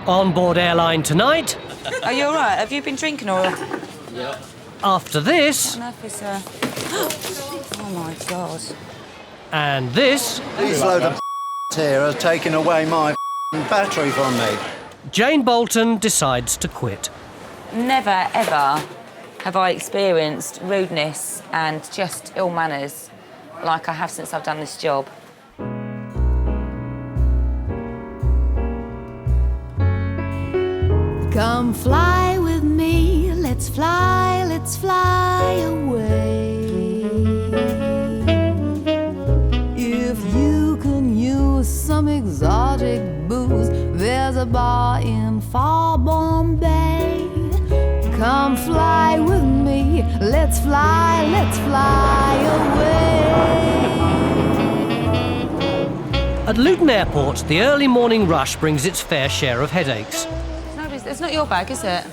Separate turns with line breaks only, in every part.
On board Airline tonight.
Are you all right? Have you been drinking or...?
Yeah.
After this...
What on earth is, Oh, my God.
And this...
These load of here are taking away my battery from me.
Jane Bolton decides to quit.
Never, ever have I experienced rudeness and just ill manners like I have since I've done this job.
Come fly with me, let's fly away. If you can use some exotic booze, there's a bar in far Bombay. Come fly with me, let's fly away.
At Luton Airport, the early morning rush brings its fair share of headaches.
It's not your bag, is it?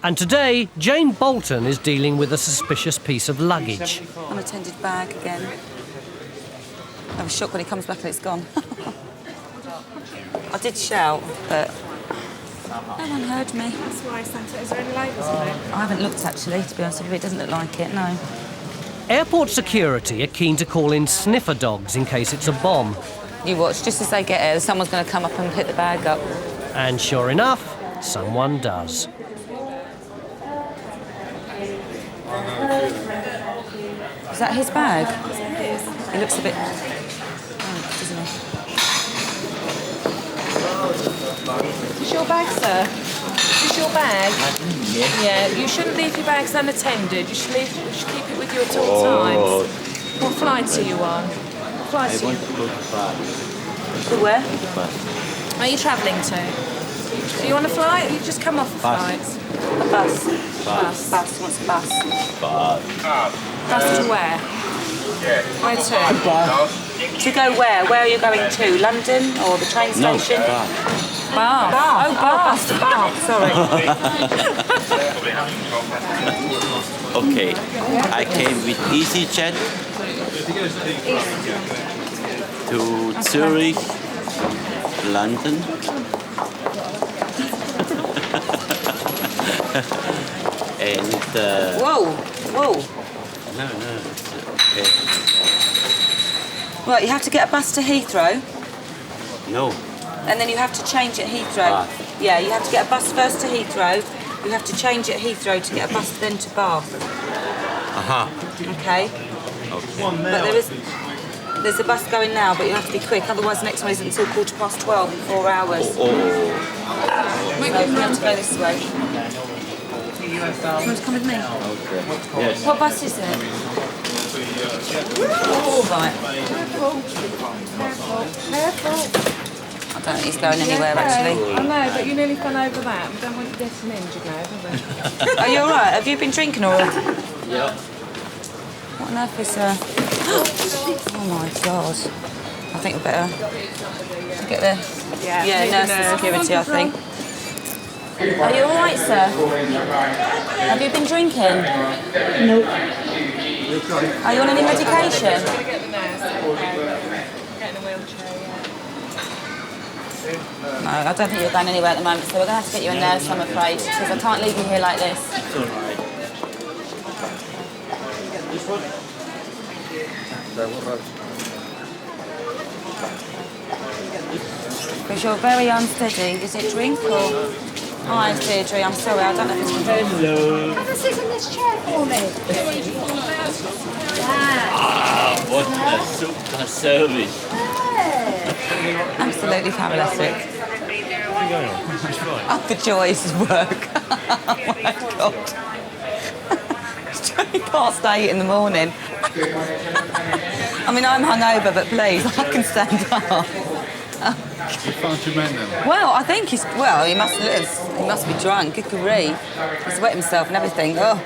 And today, Jane Bolton is dealing with a suspicious piece of luggage.
Unattended bag again. I was shocked when he comes back and it's gone. I did shout, but no one heard me.
That's why I sent it. Is there any labels on it?
I haven't looked, actually, to be honest with you. It doesn't look like it, no.
Airport security are keen to call in sniffer dogs in case it's a bomb.
You watch, just as they get here, someone's going to come up and pick the bag up.
And sure enough, someone does.
Is that his bag? He looks a bit... doesn't he?
Is this your bag, sir? Is this your bag? Yeah, you shouldn't leave your bags unattended. You should keep it with you at all times. What flight are you on? What flight are you on?
To where?
Where are you travelling to? Are you on a flight? You just come off a flight.
A bus. Bus. What's a bus?
Bus to where? Where to?
To go where? Where are you going to? London or the train station?
No,
Bath. Oh, bus to Bath, sorry.
Okay, I came with EasyJet to Zurich, London. And
Whoa.
no, okay.
Right, you have to get a bus to Heathrow,
No,
and then you have to change at Heathrow.
Bath.
Yeah, you have to get a bus first to Heathrow. You have to change at Heathrow to get a bus then to Bath. Okay. But there's a bus going now, but you have to be quick. Otherwise, the next one isn't until 12:15 in 4 hours. So you have to go this way. Do you want to come with me?
yes.
What bus is it? Oh, right.
Careful.
I don't think he's going anywhere, actually.
I know, but you nearly fell over that. We don't want you getting injured now, do we?
Are you all right? Have you been drinking or...?
Yeah.
What on earth is... Oh, my God. I think we better get there. Yeah, nurse and security, I think. Are you all right, sir? Have you been drinking? No. Are you on any medication?
Get the nurse. Get in a wheelchair,
No, I don't think you're going anywhere at the moment, so we're going to have to get you a nurse, I'm afraid, because I can't leave you here like this.
It's all right.
Because you're very unsteady. Is it drink or...? Hi, Deirdre, I'm sorry, I don't know if it's...
Hello.
Have a sit in this chair for me.
What a super service.
Absolutely fantastic. Oh, the joys of work. Oh, my God. It's 8:20 in the morning. I mean, I'm hungover, but please, I can stand up.
You found your man then?
Well, I think he must be drunk. Good grief. He's wet himself and everything. Oh, I'm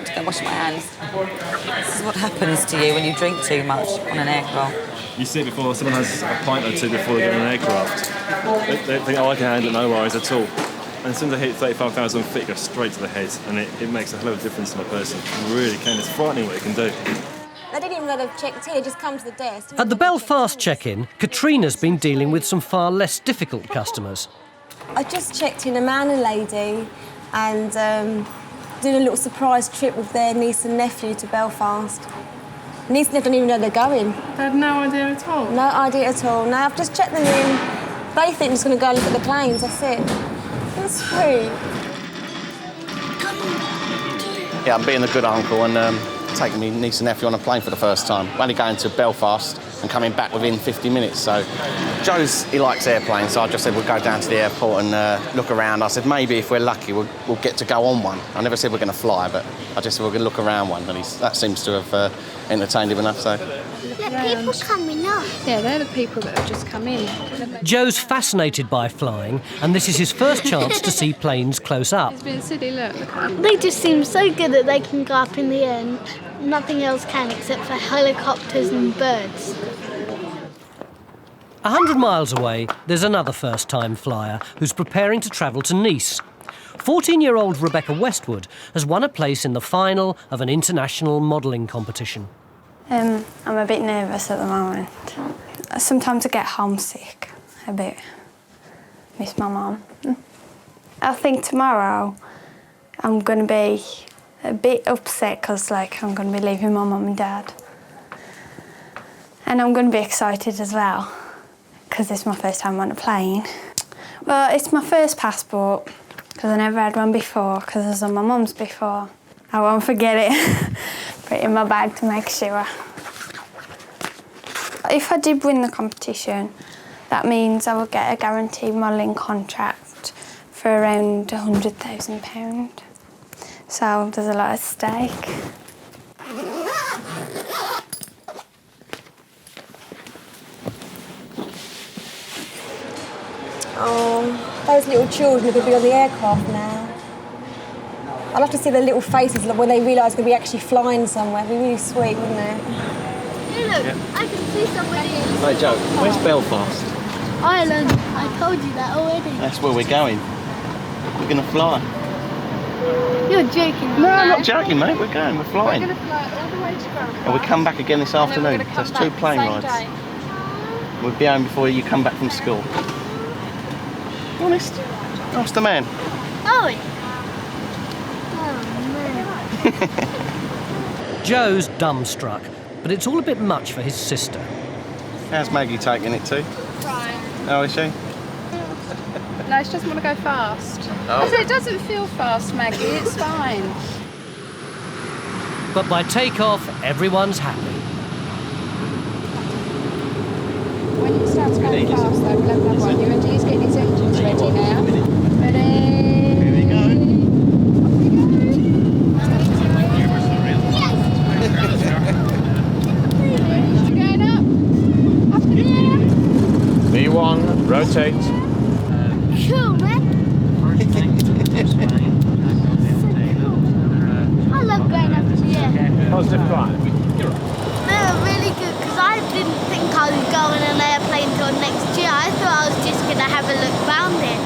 just going to wash my hands. This is what happens to you when you drink too much on an aircraft.
You see it before someone has a pint or two before they get on an aircraft. They think, oh, I can handle it, no worries at all. And as soon as they hit 35,000 feet, it goes straight to the head, and it makes a hell of a difference to a person. It really can. It's frightening what it can do.
They didn't even go to check the just come to the desk.
At the Belfast check-in, Katrina's been dealing with some far less difficult customers.
I just checked in a man and lady and doing a little surprise trip with their niece and nephew to Belfast. Niece and nephew don't even know they're going.
They had no idea at all?
No idea at all. No, I've just checked them in. They think they're just going to go and look at the planes, that's it. That's sweet.
Yeah, I'm being a good uncle and taking my niece and nephew on a plane for the first time. We're only going to Belfast and coming back within 50 minutes. So he likes airplanes, so I just said we'll go down to the airport and look around. I said maybe if we're lucky we'll get to go on one. I never said we're going to fly, but I just said we're going to look around one, and that seems to have entertained him enough. So.
People coming up. Yeah, they're the people that have just come in.
Joe's fascinated by flying, and this is his first chance to see planes close up.
It's been silly, look. They just seem so good that they can go up in the air and nothing else can except for helicopters and birds.
100 miles away, there's another first-time flyer who's preparing to travel to Nice. 14-year-old Rebecca Westwood has won a place in the final of an international modelling competition.
I'm a bit nervous at the moment. Sometimes I get homesick a bit. Miss my mum. I think tomorrow I'm going to be a bit upset because I'm going to be leaving my mum and dad. And I'm going to be excited as well because it's my first time on a plane. Well, it's my first passport because I never had one before because I was on my mum's before. I won't forget it. Put it in my bag to make sure. If I did win the competition, that means I would get a guaranteed modelling contract for around £100,000. So there's a lot at stake.
Oh, those little children are going to be on the aircraft now. I'd love to see their little faces when they realise they're going to be actually flying somewhere. It'd be really sweet, wouldn't it?
Hey, look, I can see somebody.
Hey Joe, where's Belfast?
Ireland. I told you that already.
That's where we're going. We're going to fly.
You're joking.
No, I'm not joking, mate. We're going. We're flying.
We're going to fly all the way to Belfast.
And we come back again this afternoon. That's 2 plane rides. We'll be home before you come back from school. Honest? Ask the man.
Oh,
Joe's dumbstruck, but it's all a bit much for his sister.
How's Maggie taking it too?
Fine.
Oh, is she?
No, she doesn't want to go fast.
Oh.
I said it doesn't feel fast, Maggie. It's fine.
But by takeoff, everyone's happy.
When it starts going fast, though, we'll have another one. You ready? He's getting his engines ready now. Ready?
Here we go.
V1, rotate.
Cool, man. I love going up to the air.
Positive climb.
They were really good because I didn't think I would go on an airplane till next year. I thought I was just going to have a look round it.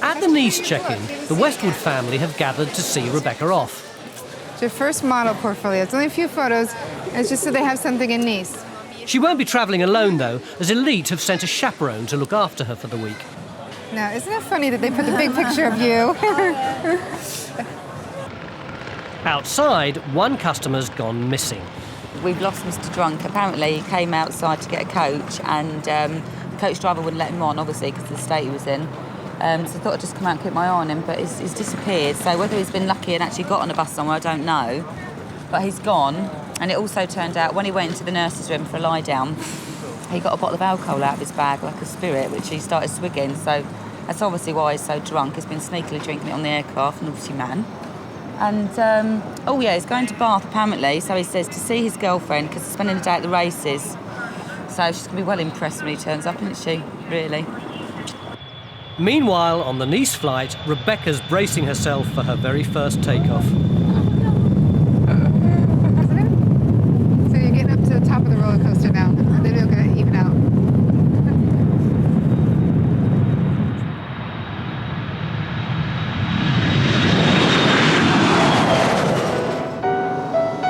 At the Nice check-in, the Westwood family have gathered to see Rebecca off.
It's your first model portfolio. It's only a few photos. It's just so they have something in Nice.
She won't be travelling alone, though, as Elite have sent a chaperone to look after her for the week.
Now, isn't it funny that they put the big picture of you?
Outside, one customer's gone missing.
We've lost Mr. Drunk. Apparently, he came outside to get a coach, and the coach driver wouldn't let him on, obviously, because of the state he was in. So I thought I'd just come out and keep my eye on him, but he's disappeared. So whether he's been lucky and actually got on a bus somewhere, I don't know. But he's gone. And it also turned out when he went into the nurse's room for a lie down, he got a bottle of alcohol out of his bag, like a spirit, which he started swigging. So that's obviously why he's so drunk. He's been sneakily drinking it on the aircraft, naughty man. And, oh yeah, he's going to Bath, apparently. So he says to see his girlfriend, because he's spending the day at the races. So she's going to be well impressed when he turns up, isn't she? Really.
Meanwhile, on the Nice flight, Rebecca's bracing herself for her very first takeoff.
So you're getting up to the top of the roller coaster now. They're going to even out.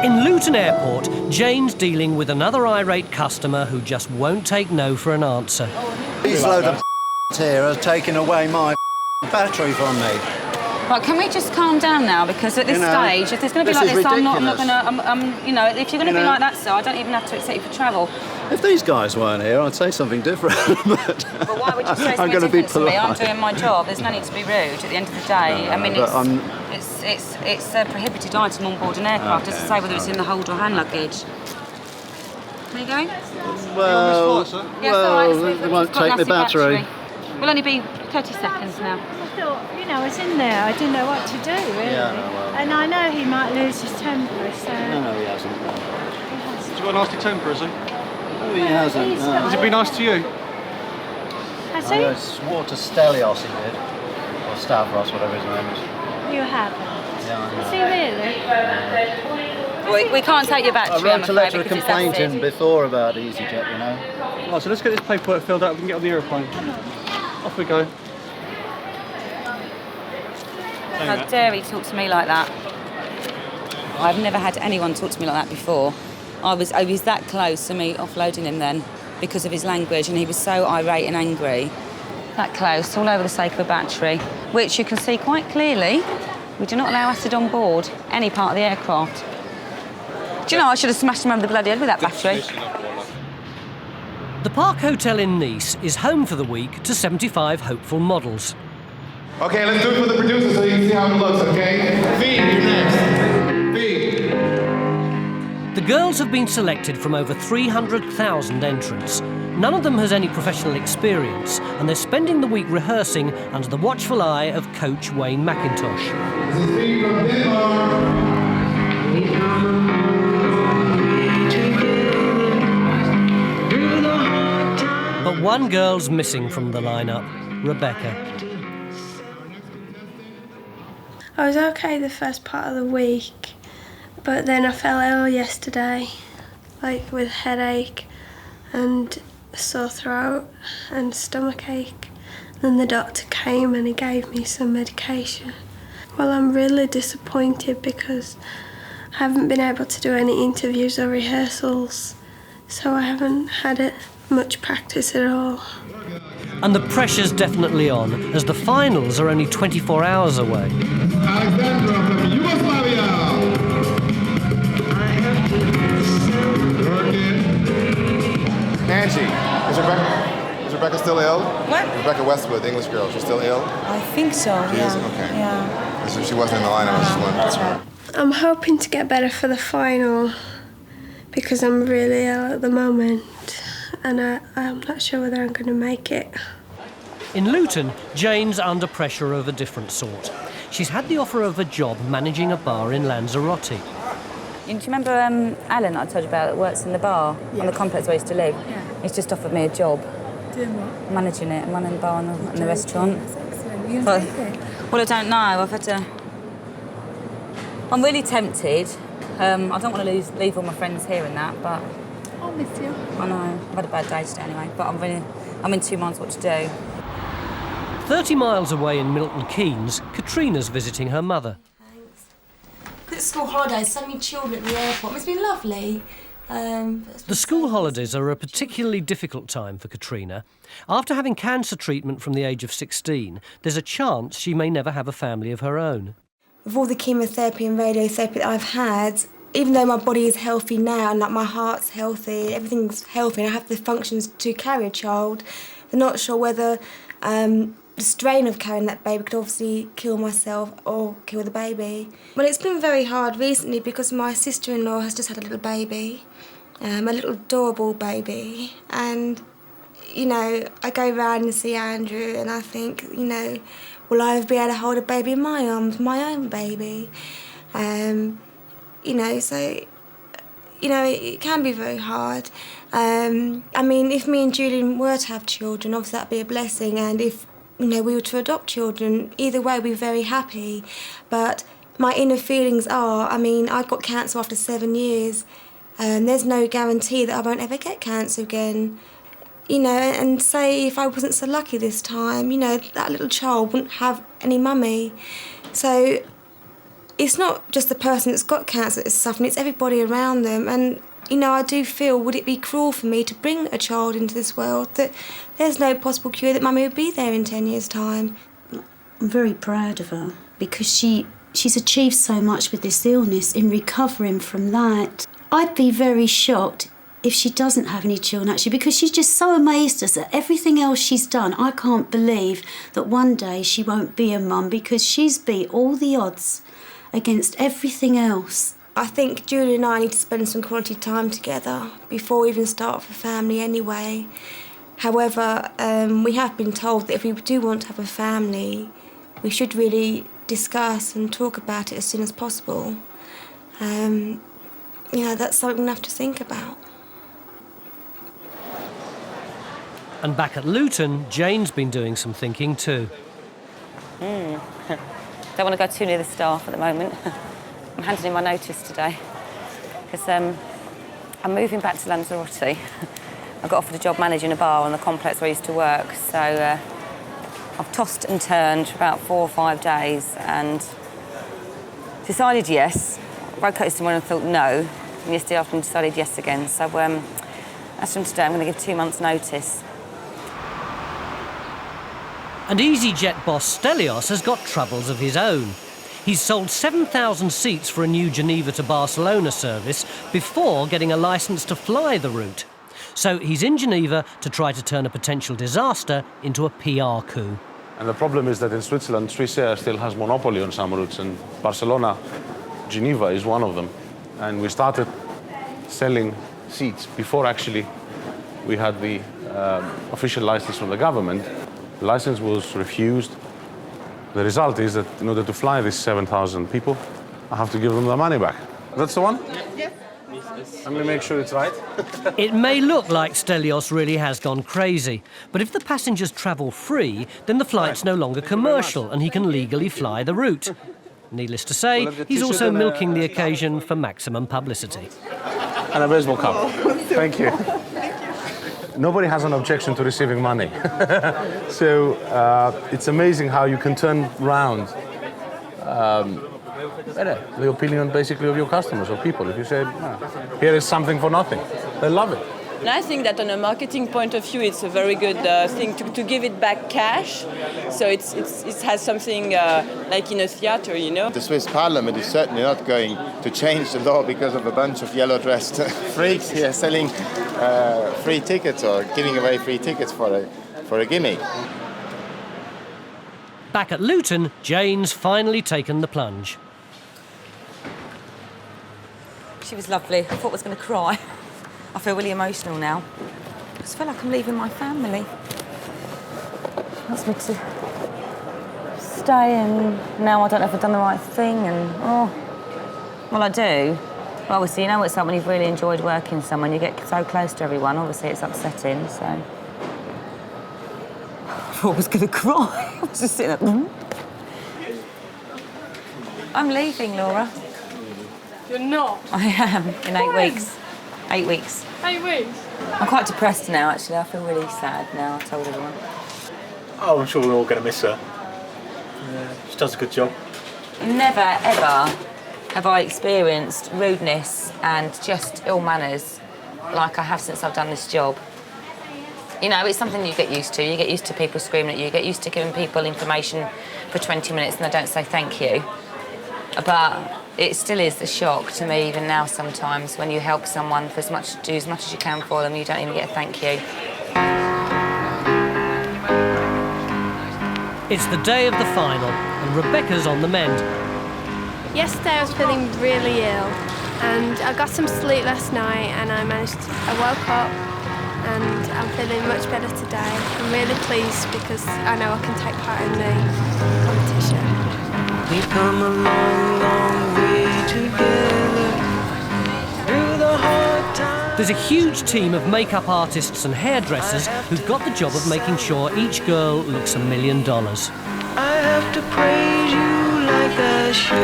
In Luton Airport, Jane's dealing with another irate customer who just won't take no for an answer.
These load of here are taking away my battery from me.
Right, can we just calm down now? Because at this stage, if there's going to be like this, I'm not going to. You know, if you're going to be like that, so I don't even have to accept you for travel.
If these guys weren't here, I'd say something different. But
why would you say something different to me? I'm doing my job. There's no need to be rude. At the end of the day, I mean, it's a prohibited item on board an aircraft. Doesn't say whether it's in the hold or hand luggage. Where are you going?
Well, they won't take my battery.
We'll only be 30 seconds now.
I thought, you know, it's in there. I didn't know what to do, really.
Yeah, well.
And I know he might lose his temper, so...
No, he hasn't.
Has he got a nasty temper, has he?
No, he hasn't. No.
Has he been nice to you?
Has he?
I swore to Stelios he did. Or Stavros, whatever his name is.
You haven't?
Yeah,
Has he really?
We can't take your battery,
I wrote a letter of complaint in before about EasyJet, you know.
Right, so let's get this paperwork filled out. We can get on the aeroplane. Off we go.
How dare he talk to me like that? I've never had anyone talk to me like that before. I was that close to me offloading him then because of his language, and he was so irate and angry. That close, all over the sake of a battery, which you can see quite clearly. We do not allow acid on board any part of the aircraft. Do you know, I should have smashed him over the bloody head with that battery.
The Park Hotel in Nice is home for the week to 75 hopeful models.
Okay, let's do it for the producer so you can see how it looks, okay? V, you're next. V.
The girls have been selected from over 300,000 entrants. None of them has any professional experience, and they're spending the week rehearsing under the watchful eye of coach Wayne McIntosh.
This is V from Denmark.
But one girl's missing from the lineup, Rebecca.
I was okay the first part of the week, but then I fell ill yesterday, like with headache and sore throat and stomachache. Then the doctor came and he gave me some medication. Well, I'm really disappointed because I haven't been able to do any interviews or rehearsals, so I haven't had much practice at all.
And the pressure's definitely on, as the finals are only 24 hours away.
Alexandra from Yugoslavia.
Angie, is Rebecca still ill?
What?
Rebecca Westwood, the English girl, she's still ill?
I think so,
She is? Okay.
Yeah.
So she wasn't in the line, I was just wondering.
That's right.
I'm hoping to get better for the final because I'm really ill at the moment and I'm not sure whether I'm going to make it.
In Luton, Jane's under pressure of a different sort. She's had the offer of a job managing a bar in Lanzarote.
Do you remember Alan I told you about that works in the bar on the complex where I used to live? Yeah. He's just offered me a job.
Doing what?
Managing it, running the bar and the restaurant.
That's excellent. You gonna take it?
Well, I don't know. I've had to... I'm really tempted. I don't want to leave all my friends here and that, but...
I'll miss you.
I know. I've had a bad day today anyway, but I'm in 2 minds what to do.
30 miles away in Milton Keynes, Katrina's visiting her mother.
Good school holidays, so many children at the airport. It's been lovely.
The school holidays are a particularly difficult time for Katrina. After having cancer treatment from the age of 16, there's a chance she may never have a family of her own.
With all the chemotherapy and radiotherapy that I've had, even though my body is healthy now and like my heart's healthy, everything's healthy and I have the functions to carry a child, they're not sure whether the strain of carrying that baby could obviously kill myself or kill the baby. Well, it's been very hard recently because my sister-in-law has just had a little baby, a little adorable baby, and, you know, I go round and see Andrew and I think, you know, will I be able to hold a baby in my arms, my own baby? You know, so, you know, it can be very hard. I mean, if me and Julian were to have children, obviously that'd be a blessing, and if, you know, we were to adopt children, either way we'd be very happy. But my inner feelings are, I mean, I got cancer after 7 years, and there's no guarantee that I won't ever get cancer again. You know, and say if I wasn't so lucky this time, you know, that little child wouldn't have any mummy. So it's not just the person that's got cancer that's suffering, it's everybody around them. And You know, I do feel, would it be cruel for me to bring a child into this world that there's no possible cure that Mummy would be there in 10 years' time?
I'm very proud of her because she's achieved so much with this illness in recovering from that. I'd be very shocked if she doesn't have any children, actually, because she's just so amazed us at everything else she's done. I can't believe that one day she won't be a mum because she's beat all the odds against everything else.
I think Julie and I need to spend some quality time together before we even start for family anyway. However, we have been told that if we do want to have a family, we should really discuss and talk about it as soon as possible. You know, that's something we have to think about.
And back at Luton, Jane's been doing some thinking too.
Don't want to go too near the staff at the moment. I'm handing in my notice today because I'm moving back to Lanzarote. I got offered a job managing a bar on the complex where I used to work, so I've tossed and turned for about 4 or 5 days and decided yes. I woke up this morning and thought no, and yesterday afternoon decided yes again. So as from today, I'm going to give 2 months' notice.
And EasyJet boss Stelios has got troubles of his own. He's sold 7,000 seats for a new Geneva to Barcelona service before getting a licence to fly the route. So he's in Geneva to try to turn a potential disaster into a PR coup.
And the problem is that in Switzerland, Swissair still has monopoly on some routes, and Barcelona, Geneva is one of them. And we started selling seats before actually we had the official licence from the government. The licence was refused. The result is that in order to fly these 7,000 people, I have to give them their money back. That's the one?
Yes.
Let me make sure it's right.
It may look like Stelios really has gone crazy, but if the passengers travel free, then the flight's no longer commercial and he can legally fly the route. Needless to say, he's also milking the occasion for maximum publicity.
And a baseball cap. Thank you. Nobody has an objection to receiving money. So it's amazing how you turn round the opinion basically of your customers or people. If you say, here is something for nothing, they love it.
And I think that on a marketing point of view, it's a very good thing to give it back cash. So it has something like in a theater, you know.
The Swiss Parliament is certainly not going to change the law because of a bunch of yellow-dressed freaks here selling free tickets or giving away free tickets for a gimmick.
Back at Luton, Jane's finally taken the plunge.
She was lovely. I thought I was going to cry. I feel really emotional now. I just feel like I'm leaving my family. She wants me to stay, and now I don't know if I've done the right thing, and well, I do. But obviously, you know what it's like when you've really enjoyed working somewhere and you get so close to everyone. Obviously, it's upsetting, so... I thought I was going to cry. I was just sitting there... I'm leaving, Laura.
You're not?
I am, in 8 weeks. 8 weeks.
8 weeks?
I'm quite depressed now, actually. I feel really sad now, I've told everyone.
Oh, I'm sure we're all going to miss her. She does a good job.
Never, ever have I experienced rudeness and just ill manners like I have since I've done this job. You know, it's something you get used to. You get used to people screaming at you. You get used to giving people information for 20 minutes and they don't say thank you. But it still is a shock to me, even now sometimes, when you help someone for do as much as you can for them, you don't even get a thank you.
It's the day of the final, and Rebecca's on the mend.
Yesterday I was feeling really ill, and I got some sleep last night, and I woke up, and I'm feeling much better today. I'm really pleased because I know I can take part in the competition.
We've come a long, long way together through the hard times.
There's a huge team of makeup artists and hairdressers who've got the job of making sure each girl looks $1 million.
I have to praise you like I should.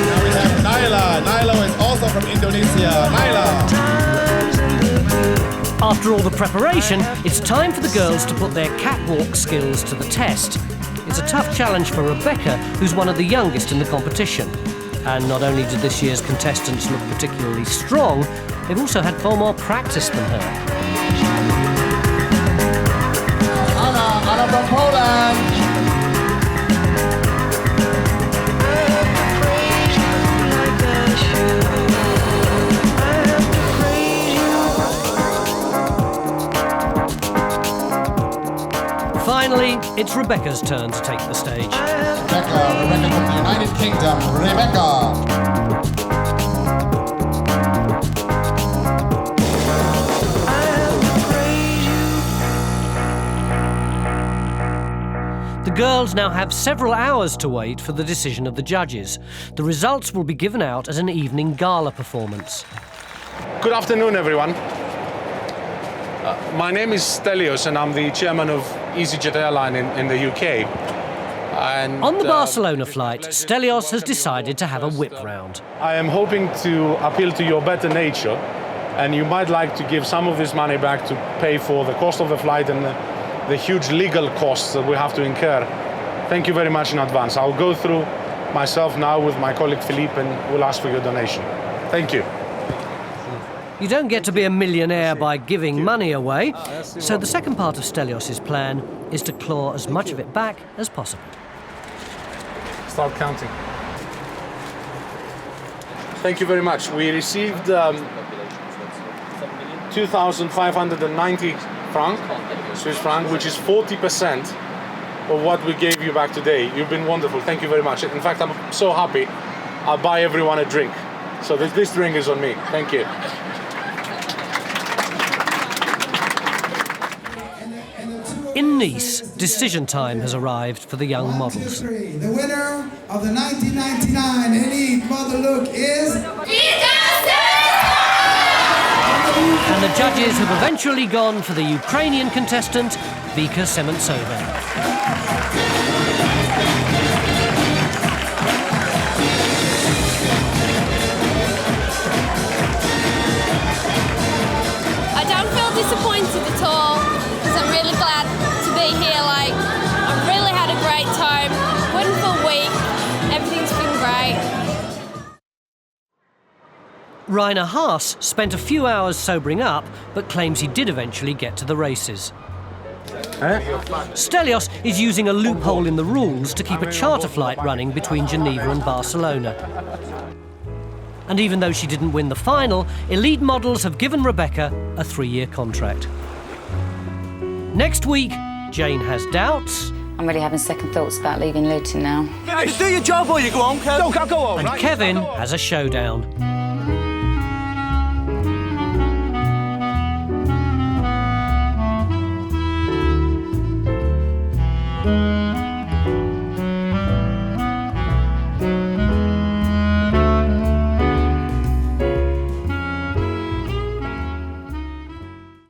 Now we have Naila. Naila is also from Indonesia. Naila.
After all the preparation, it's time for the girls to put their catwalk skills to the test. It's a tough challenge for Rebecca, who's one of the youngest in the competition. And not only did this year's contestants look particularly strong, they've also had far more practice than her.
Anna from Poland.
Finally, it's Rebecca's turn to take the stage.
Rebecca from the United Kingdom, Rebecca.
The girls now have several hours to wait for the decision of the judges. The results will be given out at an evening gala performance.
Good afternoon, everyone. My name is Stelios, and I'm the chairman of EasyJet Airline in the UK. And,
on the Barcelona flight, Stelios has decided to have a whip round.
I am hoping to appeal to your better nature, and you might like to give some of this money back to pay for the cost of the flight and the huge legal costs that we have to incur. Thank you very much in advance. I'll go through myself now with my colleague Philippe, and we'll ask for your donation. Thank you.
You don't get to be a millionaire by giving money away, so the second part of Stelios' plan is to claw as much of it back as possible.
Start counting. Thank you very much. We received 2,590 Swiss franc, which is 40% of what we gave you back today. You've been wonderful. Thank you very much. In fact, I'm so happy. I'll buy everyone a drink. So this drink is on me. Thank you.
In Nice, decision time has arrived for the young models.
The winner of the 1999 Elite Mother Look is...
And the judges have eventually gone for the Ukrainian contestant, Vika Sementsova.
I don't feel disappointed at all, because I'm really glad to be here. Like, I've really had a great time, wonderful week, everything's been great.
Rainer Haas spent a few hours sobering up, but claims he did eventually get to the races. Stelios is using a loophole in the rules to keep a charter flight running between Geneva and Barcelona. And even though she didn't win the final, Elite Models have given Rebecca a 3-year contract. Next week, Jane has doubts.
I'm really having second thoughts about leaving Luton now.
Do your job or you go home, Kev.
And Kevin has a showdown.